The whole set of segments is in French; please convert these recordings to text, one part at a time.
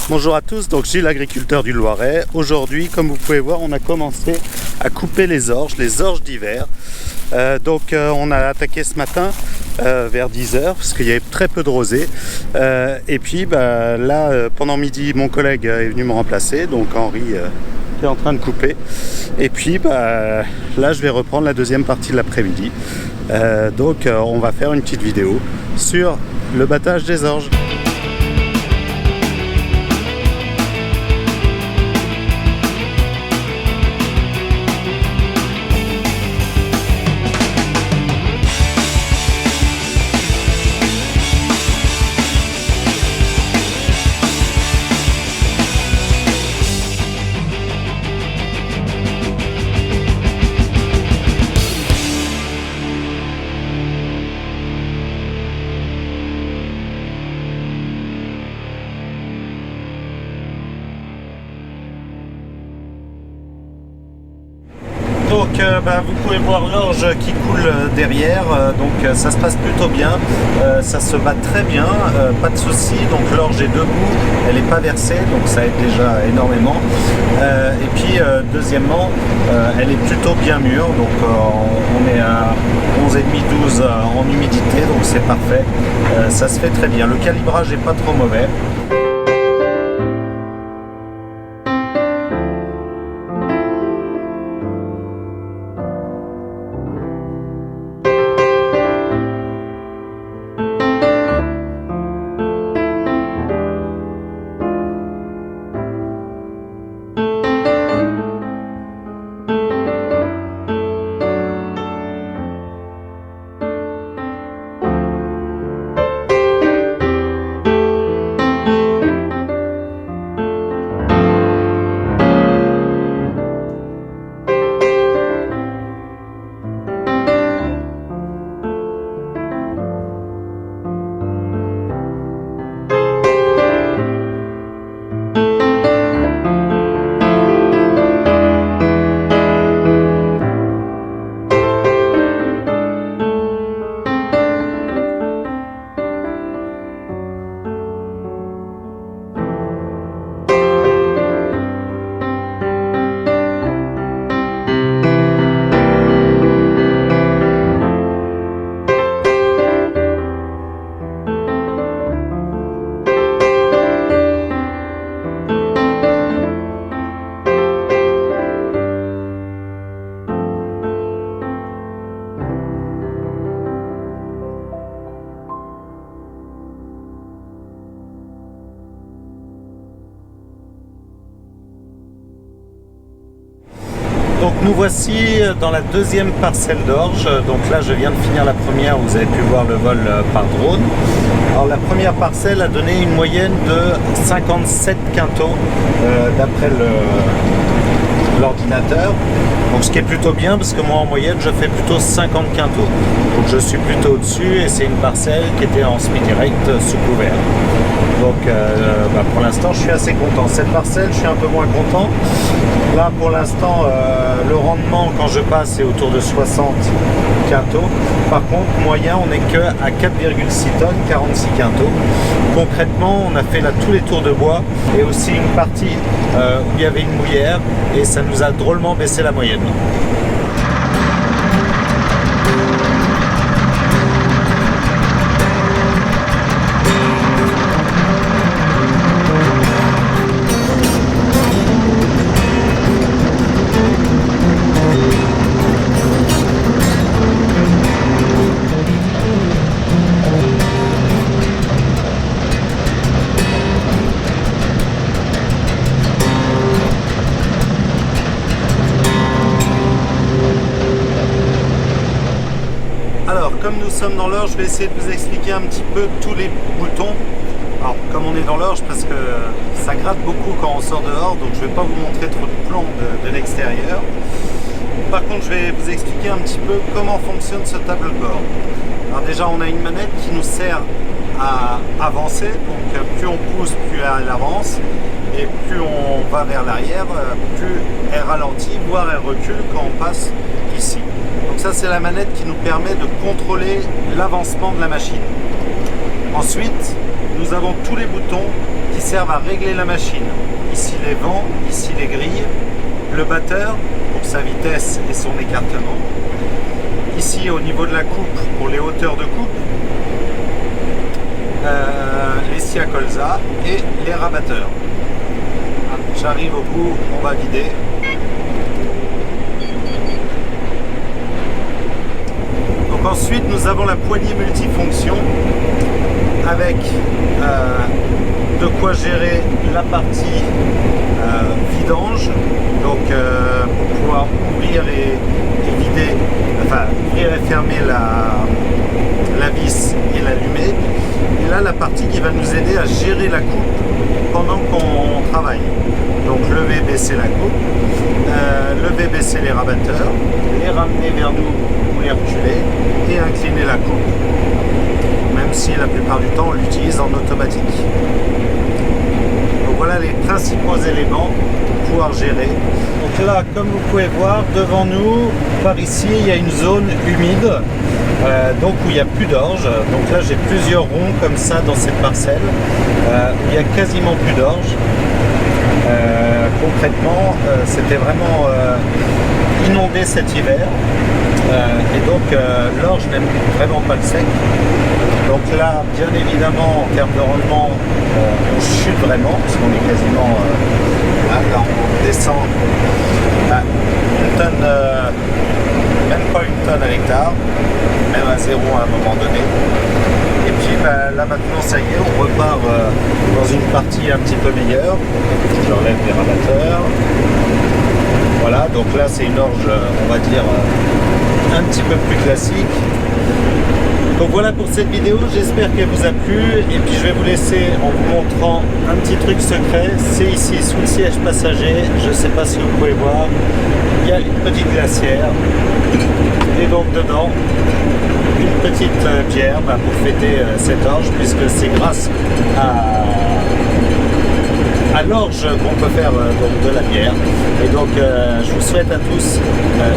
Bonjour à tous, donc Gilles, agriculteur du Loiret. Aujourd'hui, comme vous pouvez voir, on a commencé à couper les orges d'hiver. On a attaqué ce matin vers 10h parce qu'il y avait très peu de rosée. Et puis là, pendant midi, mon collègue est venu me remplacer, donc Henri qui est en train de couper. Et puis là, je vais reprendre la deuxième partie de l'après-midi. On va faire une petite vidéo sur le battage des orges. Donc vous pouvez voir l'orge qui coule derrière, ça se passe plutôt bien, ça se bat très bien, pas de souci. Donc l'orge est debout, elle n'est pas versée, donc ça aide déjà énormément. Et puis deuxièmement, elle est plutôt bien mûre, donc on est à 11,5-12 en humidité, donc c'est parfait, ça se fait très bien. Le calibrage n'est pas trop mauvais. Donc nous voici dans la deuxième parcelle d'orge. Donc là je viens de finir la première, vous avez pu voir le vol par drone. Alors la première parcelle a donné une moyenne de 57 quintaux d'après l'ordinateur. Donc ce qui est plutôt bien parce que moi en moyenne je fais plutôt 50 quintaux. Donc je suis plutôt au-dessus et c'est une parcelle qui était en semi-direct sous couvert. Donc pour l'instant je suis assez content. Cette parcelle je suis un peu moins content. Là pour l'instant le rendement quand je passe est autour de 60 quintaux. Par contre moyen on n'est que à 4,6 tonnes, 46 quintaux. Concrètement on a fait là tous les tours de bois et aussi une partie où il y avait une mouillère et ça nous a drôlement baissé la moyenne. Comme nous sommes dans l'orge, je vais essayer de vous expliquer un petit peu tous les boutons. Alors comme on est dans l'orge, parce que ça gratte beaucoup quand on sort dehors, donc je ne vais pas vous montrer trop de plans de l'extérieur. Par contre, je vais vous expliquer un petit peu comment fonctionne ce tableau de bord. Alors déjà, on a une manette qui nous sert à avancer, donc plus on pousse, plus elle avance, et plus on va vers l'arrière, plus elle ralentit, voire elle recule quand on passe ici. Donc ça c'est la manette qui nous permet de contrôler l'avancement de la machine. Ensuite, nous avons tous les boutons qui servent à régler la machine. Ici les vents, ici les grilles, le batteur pour sa vitesse et son écartement. Ici au niveau de la coupe pour les hauteurs de coupe, les scies à colza et les rabatteurs. J'arrive au bout, on va vider. Donc ensuite nous avons la poignée multifonction avec de quoi gérer la partie vidange, donc pour pouvoir ouvrir et vider, enfin ouvrir et fermer la vis et l'allumer. Et là la partie qui va nous aider à gérer la coupe pendant qu'on travaille. Donc lever, baisser la coupe, lever, baisser les rabatteurs, les ramener vers nous ou les reculer et incliner la coupe. Même si la plupart du temps on l'utilise en automatique. Donc voilà les principaux éléments pour pouvoir gérer. Donc là, comme vous pouvez voir devant nous, par ici il y a une zone humide, donc où il n'y a plus d'orge. Donc là j'ai plusieurs ronds comme ça dans cette parcelle où il n'y a quasiment plus d'orge. Concrètement c'était vraiment inondé cet hiver et donc l'orge n'aime vraiment pas le sec. Donc là, bien évidemment, en termes de rendement, on chute vraiment, parce qu'on est quasiment, là on descend à une tonne, même pas une tonne à l'hectare, même à 0 à un moment donné. Et puis là maintenant, ça y est, on repart dans une partie un petit peu meilleure. J'enlève les rabatteurs. Voilà, donc là c'est une orge, on va dire, un petit peu plus classique. Donc voilà pour cette vidéo, j'espère qu'elle vous a plu et puis je vais vous laisser en vous montrant un petit truc secret. C'est ici sous le siège passager, je ne sais pas si vous pouvez voir, il y a une petite glacière et donc dedans une petite bière pour fêter cette orge, puisque c'est grâce à l'orge qu'on peut faire donc de la bière. Et donc je vous souhaite à tous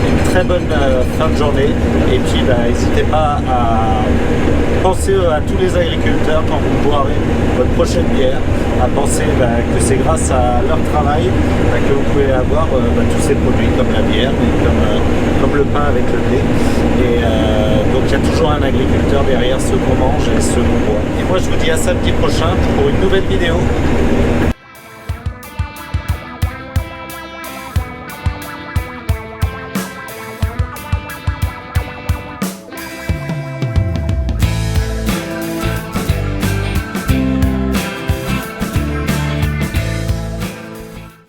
une très bonne fin de journée et puis n'hésitez pas à penser à tous les agriculteurs quand vous boirez votre prochaine bière, à penser que c'est grâce à leur travail que vous pouvez avoir tous ces produits comme la bière et comme le pain avec le blé. Et donc il y a toujours un agriculteur derrière ce qu'on mange et ce qu'on boit. Et moi je vous dis à samedi prochain pour une nouvelle vidéo.